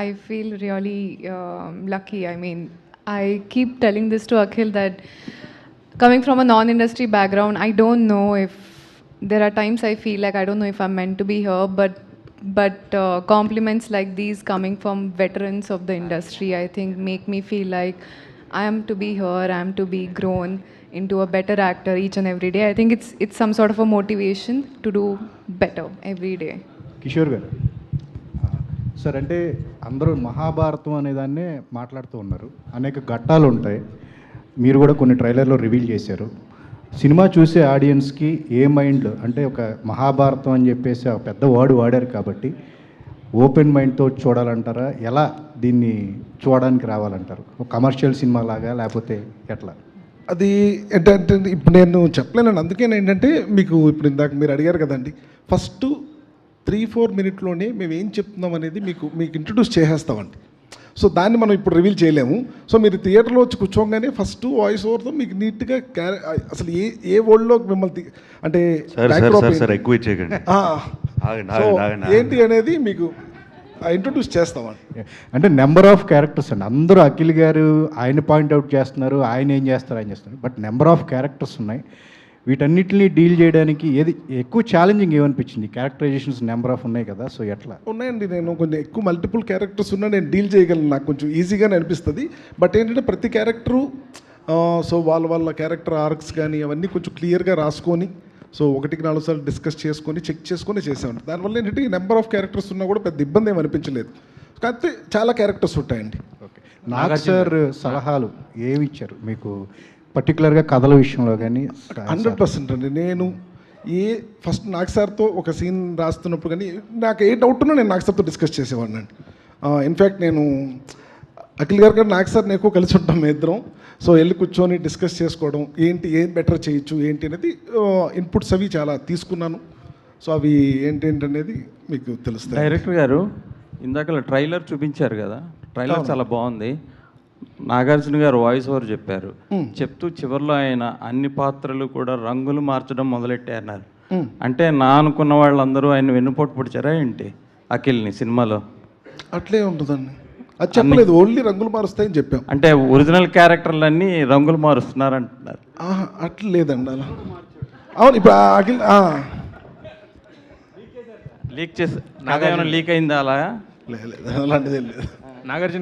I feel really lucky. I mean, I keep telling this to Akhil that coming from a non-industry background, I don't know if there are times I feel like I don't know if I'm meant to be here, but compliments like these coming from veterans of the industry, I think make me feel like I am to be here, I am to be grown into a better actor each and every day. I think it's some sort of a motivation to do better every day. Kishore గారు sir, అంటే అందరూ మహాభారతం అనేదాన్నే మాట్లాడుతూ ఉన్నారు. అనేక ఘట్టాలు ఉంటాయి. మీరు కూడా కొన్ని ట్రైలర్లో రివీల్ చేశారు. సినిమా చూసే ఆడియన్స్కి ఏ మైండ్, అంటే ఒక మహాభారతం అని చెప్పేసి ఒక పెద్ద వర్డ్ వాడారు కాబట్టి ఓపెన్ మైండ్తో చూడాలంటారా, ఎలా దీన్ని చూడడానికి రావాలంటారు? ఒక కమర్షియల్ సినిమా లాగా లేకపోతే ఎట్లా? అది ఏంటంటే ఇప్పుడు నేను చెప్పలేనండి. అందుకే ఏంటంటే మీకు ఇప్పుడు ఇందాక మీరు అడిగారు కదండి, ఫస్ట్ 3-4 మినిట్లోనే మేము ఏం చెప్తున్నాం అనేది మీకు ఇంట్రడ్యూస్ చేసేస్తామండి. సో దాన్ని మనం ఇప్పుడు రివీల్ చేయలేము. సో మీరు థియేటర్లో వచ్చి కూర్చోగానే ఫస్ట్ వాయిస్ ఓవర్తో మీకు నీట్గా అసలు ఏ వరల్డ్లో మిమ్మల్ని అంటే ఏంటి అనేది మీకు ఇంట్రడ్యూస్ చేస్తామండి. అంటే నెంబర్ ఆఫ్ క్యారెక్టర్స్ అండి. అందరూ అఖిల్ గారు ఆయన పాయింట్అవుట్ చేస్తున్నారు, ఆయన ఏం చేస్తారు ఆయన చేస్తున్నారు, బట్ నెంబర్ ఆఫ్ క్యారెక్టర్స్ ఉన్నాయి. వీటన్నిటిని డీల్ చేయడానికి ఏది ఎక్కువ ఛాలెంజింగ్ ఏమనిపించింది? క్యారెక్టరైజేషన్స్ నెంబర్ ఆఫ్ ఉన్నాయి కదా, సో ఎట్లా? ఉన్నాయండి. నేను కొంచెం ఎక్కువ మల్టిపుల్ క్యారెక్టర్స్ ఉన్నా నేను డీల్ చేయగలను, నాకు కొంచెం ఈజీగానే అనిపిస్తుంది. బట్ ఏంటంటే ప్రతి క్యారెక్టరు సో వాళ్ళ క్యారెక్టర్ ఆర్క్స్ కానీ అవన్నీ కొంచెం క్లియర్గా రాసుకొని సో 1-4 సార్లు డిస్కస్ చేసుకొని చెక్ చేసుకొని చేసామండి. దానివల్ల ఏంటంటే ఈ నెంబర్ ఆఫ్ క్యారెక్టర్స్ ఉన్నా కూడా పెద్ద ఇబ్బంది ఏమి అనిపించలేదు. కాకపోతే చాలా క్యారెక్టర్స్ ఉంటాయండి. ఓకే, నాగ్ సార్ సలహాలు ఏమి ఇచ్చారు మీకు పర్టికులర్గా కథల విషయంలో కానీ? 100% అండి. నేను ఫస్ట్ నాగ్ సార్తో ఒక సీన్ రాస్తున్నప్పుడు కానీ నాకు ఏ డౌట్ ఉన్నా నేను నాగ్ సార్తో డిస్కస్ చేసేవాడిని అండి. ఇన్ఫ్యాక్ట్ నేను అఖిల్ గారు కానీ నాగ్ సార్ని ఎక్కువ కలిసి ఉంటాం మేము ఇద్దరం. సో వెళ్ళి కూర్చొని డిస్కస్ చేసుకోవడం, ఏం బెటర్ చేయొచ్చు ఏంటి అనేది ఇన్పుట్స్ అవి చాలా తీసుకున్నాను. సో అవి ఏంటనేది మీకు తెలుస్తుంది. డైరెక్టర్ గారు ఇందాక ట్రైలర్ చూపించారు కదా, ట్రైలర్ చాలా బాగుంది. నాగార్జున గారు వాయిస్ ఓవర్ చెప్పారు. చెప్తూ చివరిలో ఆయన అన్ని పాత్రలు కూడా రంగులు మార్చడం మొదలెట్టారన్నారు. అంటే నా అనుకున్న వాళ్ళందరూ ఆయన వెన్నుపోటు పొడిచారా ఏంటి అఖిల్ని సినిమాలో? అట్లే ఉంటుందండి, అది చెప్పలేదు. ఓన్లీ రంగులు మారుస్తాయని చెప్పాం. అంటే ఒరిజినల్ క్యారెక్టర్లన్నీ రంగులు మారుస్తున్నారు అంటున్నారు. అట్లా లేదండి అలా. అవును, ఇప్పుడు అఖిల్ లీక్ చేసి నాకేమైనా లీక్ అయిందా అలా? లేదు, అలాంటిదే లేదు. నాగార్జున